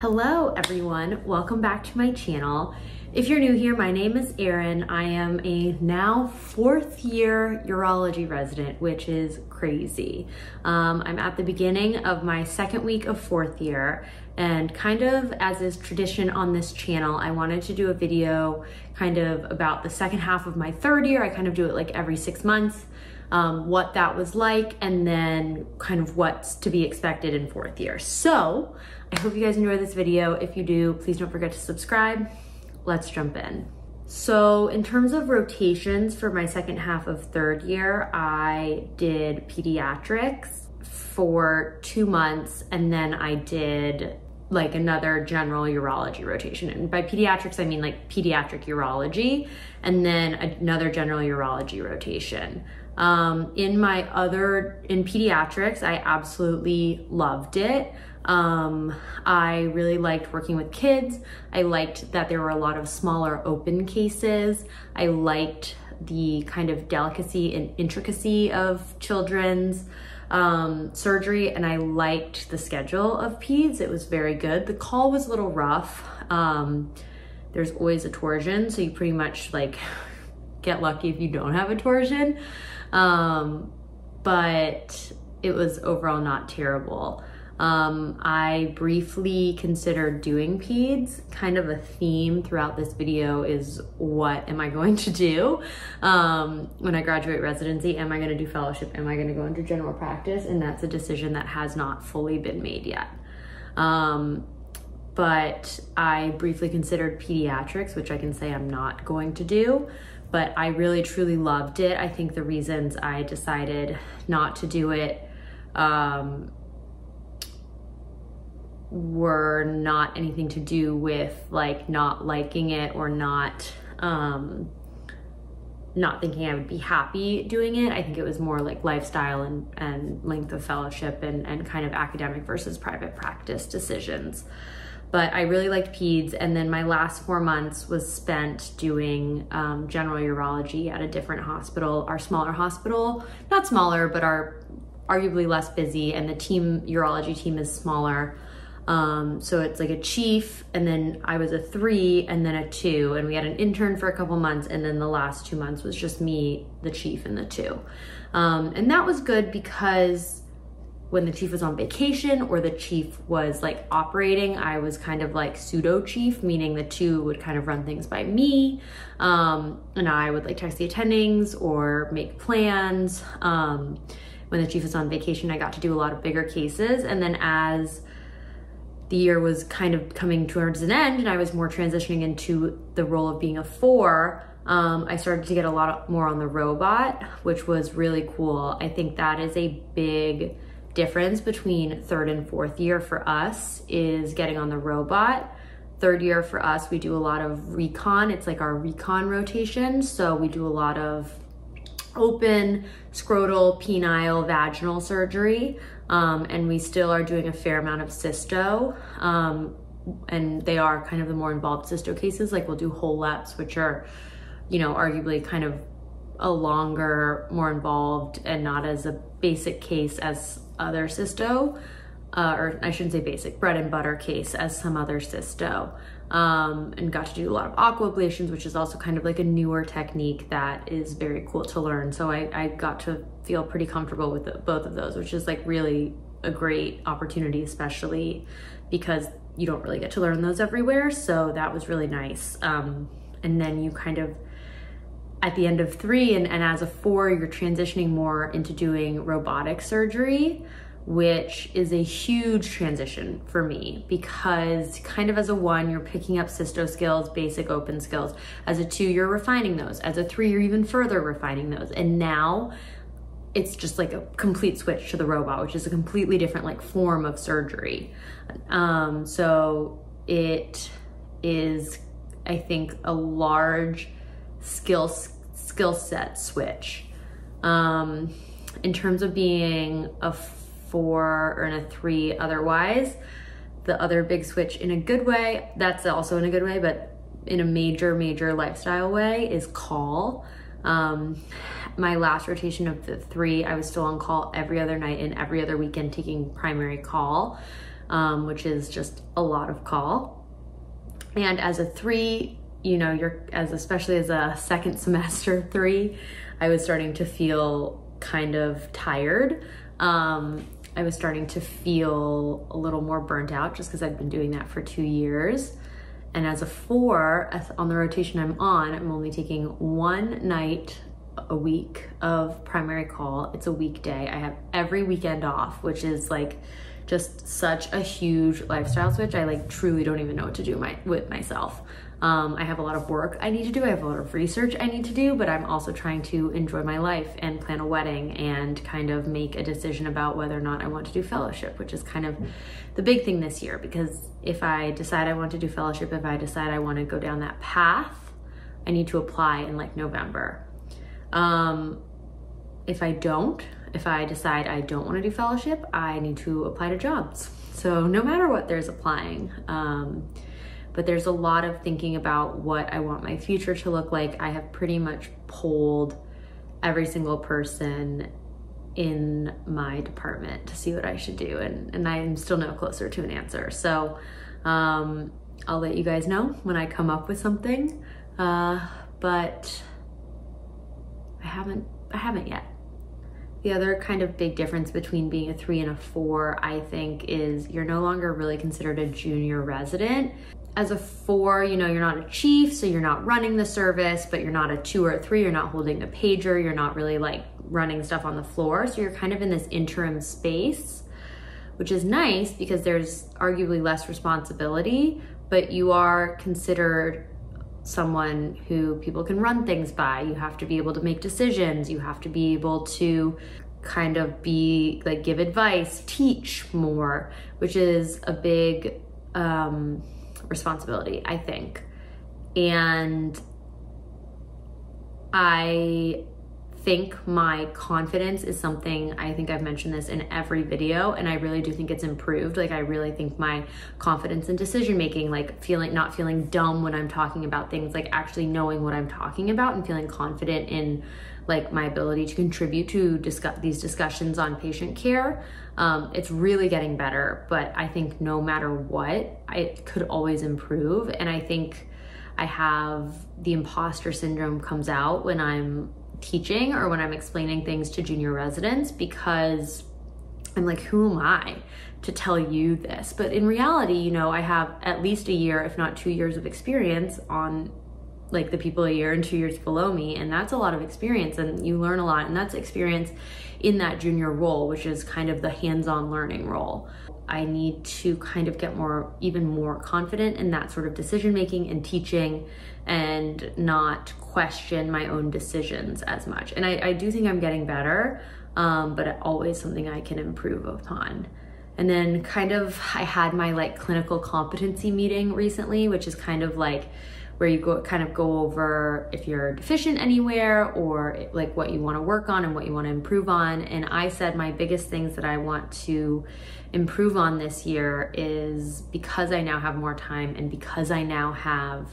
Hello everyone, welcome back to my channel. If you're new here, my name is Erin. I am a now 4th year urology resident, which is crazy. I'm at the beginning of my 2nd week of 4th year, and kind of as is tradition on this channel, I wanted to do a video kind of about the second half of my 3rd year. I kind of do it like every 6 months. What that was like, and then kind of what's to be expected in 4th year. So I hope you guys enjoy this video. If you do, please don't forget to subscribe. Let's jump in. So in terms of rotations for my second half of 3rd year, I did pediatrics for 2 months, and then I did like another general urology rotation. And by pediatrics, I mean like pediatric urology, and then another general urology rotation. In pediatrics, I absolutely loved it. I really liked working with kids. I liked that there were a lot of smaller open cases. I liked the kind of delicacy and intricacy of children's surgery, and I liked the schedule of peds. It was very good. The call was a little rough. There's always a torsion, so you pretty much like get lucky if you don't have a torsion. But it was overall not terrible. I briefly considered doing peds. Kind of a theme throughout this video is, what am I going to do when I graduate residency? Am I going to do fellowship? Am I going to go into general practice? And that's a decision that has not fully been made yet. But I briefly considered pediatrics, which I can say I'm not going to do. But I really truly loved it. I think the reasons I decided not to do it were not anything to do with like not liking it or not thinking I would be happy doing it. I think it was more like lifestyle and length of fellowship and kind of academic versus private practice decisions. But I really liked peds, and then my last 4 months was spent doing general urology at a different hospital, our smaller hospital. Not smaller, but our arguably less busy, and the urology team is smaller. So it's like a chief, and then I was a 3, and then a 2, and we had an intern for a couple months, and then the last 2 months was just me, the chief, and the 2. And that was good because when the chief was on vacation or the chief was like operating, I was kind of like pseudo chief, meaning the 2 would kind of run things by me. And I would like text the attendings or make plans. When the chief was on vacation, I got to do a lot of bigger cases. And then as the year was kind of coming towards an end and I was more transitioning into the role of being a 4, I started to get a lot more on the robot, which was really cool. I think that is a big difference between 3rd and 4th year for us, is getting on the robot. 3rd year for us, we do a lot of recon. It's like our recon rotation. So we do a lot of open, scrotal, penile, vaginal surgery. And we still are doing a fair amount of cysto. And they are kind of the more involved cysto cases. Like we'll do whole LEPs, which are, you know, arguably kind of a longer, more involved, and not as a basic case as other cysto, or I shouldn't say basic, bread and butter case as some other cysto. And got to do a lot of aquablations, which is also kind of like a newer technique that is very cool to learn. So I got to feel pretty comfortable with both of those, which is like really a great opportunity, especially because you don't really get to learn those everywhere. So that was really nice. And then you kind of, at the end of 3 and as a 4, you're transitioning more into doing robotic surgery, which is a huge transition for me because kind of as a 1, you're picking up cysto skills, basic open skills. As a 2, you're refining those. As a 3, you're even further refining those. And now it's just like a complete switch to the robot, which is a completely different like form of surgery. So it is, I think, a large skill set switch. In terms of being a 4 or a 3 otherwise, the other big switch in a good way, that's also in a good way, but in a major lifestyle way, is call. My last rotation of the 3, I was still on call every other night and every other weekend taking primary call. which is just a lot of call. And as a 3, you know, especially as a second semester 3, I was starting to feel kind of tired. I was starting to feel a little more burnt out just because I've been doing that for 2 years. And as a 4, on the rotation I'm on, I'm only taking 1 night a week of primary call. It's a weekday. I have every weekend off, which is like just such a huge lifestyle switch. I like truly don't even know what to do with myself. I have a lot of work I need to do. I have a lot of research I need to do, but I'm also trying to enjoy my life and plan a wedding and kind of make a decision about whether or not I want to do fellowship, which is kind of the big thing this year, because if I decide I want to do fellowship, if I decide I want to go down that path, I need to apply in like November. If I decide I don't want to do fellowship, I need to apply to jobs. So no matter what, there's applying. But there's a lot of thinking about what I want my future to look like. I have pretty much polled every single person in my department to see what I should do. And I'm still no closer to an answer. So I'll let you guys know when I come up with something. But I haven't yet. The other kind of big difference between being a 3 and a 4, I think, is you're no longer really considered a junior resident. As a 4, you know, you're not a chief, so you're not running the service, but you're not a 2 or a 3, you're not holding a pager, you're not really like running stuff on the floor. So you're kind of in this interim space, which is nice because there's arguably less responsibility, but you are considered someone who people can run things by. You have to be able to make decisions. You have to be able to kind of be like, give advice, teach more, which is a big responsibility, I think. And I think my confidence is something, I think I've mentioned this in every video, and I really do think it's improved. Like, I really think my confidence in decision making, like not feeling dumb when I'm talking about things, like actually knowing what I'm talking about and feeling confident in like my ability to contribute to these discussions on patient care. It's really getting better, but I think no matter what, it could always improve. And I think I have the imposter syndrome comes out when I'm teaching or when I'm explaining things to junior residents, because I'm like, who am I to tell you this? But in reality, you know, I have at least a year, if not 2 years of experience on like the people a year and 2 years below me. And that's a lot of experience, and you learn a lot. And that's experience in that junior role, which is kind of the hands-on learning role. I need to kind of get even more confident in that sort of decision making and teaching, and not question my own decisions as much. And I do think I'm getting better, but always something I can improve upon. And then kind of, I had my like clinical competency meeting recently, which is kind of like where you go over if you're deficient anywhere, or like what you want to work on and what you want to improve on. And I said my biggest things that I want to improve on this year is, because I now have more time and because I now have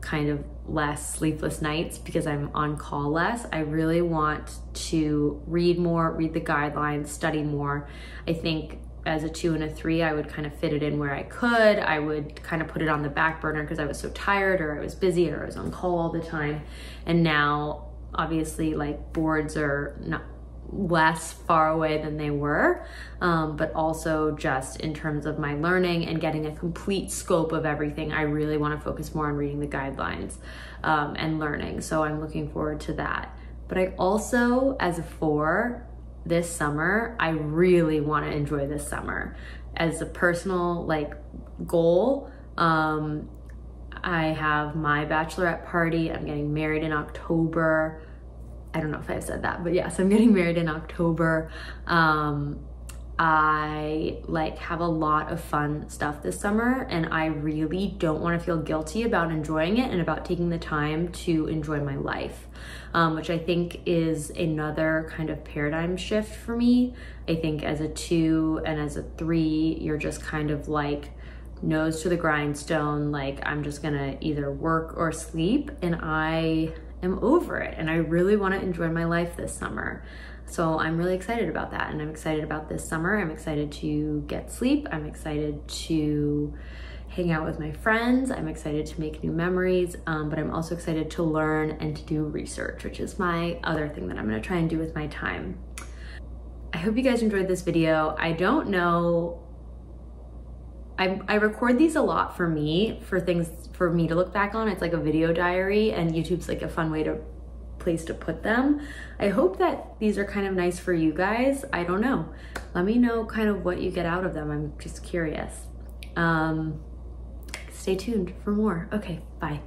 kind of less sleepless nights because I'm on call less, I really want to read more, read the guidelines, study more. I think as a 2 and a 3, I would kind of fit it in where I could. I would kind of put it on the back burner because I was so tired, or I was busy, or I was on call all the time. And now obviously like boards are not less far away than they were, but also just in terms of my learning and getting a complete scope of everything, I really want to focus more on reading the guidelines and learning. So I'm looking forward to that. But I also, as a 4, this summer, I really want to enjoy this summer. As a personal like goal, I have my bachelorette party. I'm getting married in October. I don't know if I've said that, but yes, I'm getting married in October. I like have a lot of fun stuff this summer, and I really don't want to feel guilty about enjoying it and about taking the time to enjoy my life, which I think is another kind of paradigm shift for me. I think as a 2 and as a 3, you're just kind of like nose to the grindstone, like I'm just gonna either work or sleep, and I am over it, and I really want to enjoy my life this summer. So I'm really excited about that, and I'm excited about this summer. I'm excited to get sleep. I'm excited to hang out with my friends. I'm excited to make new memories, but I'm also excited to learn and to do research, which is my other thing that I'm gonna try and do with my time. I hope you guys enjoyed this video. I don't know, I record these a lot for me, for things for me to look back on. It's like a video diary, and YouTube's like a fun place to put them. I hope that these are kind of nice for you guys. I don't know. Let me know kind of what you get out of them. I'm just curious. Stay tuned for more. Okay, bye.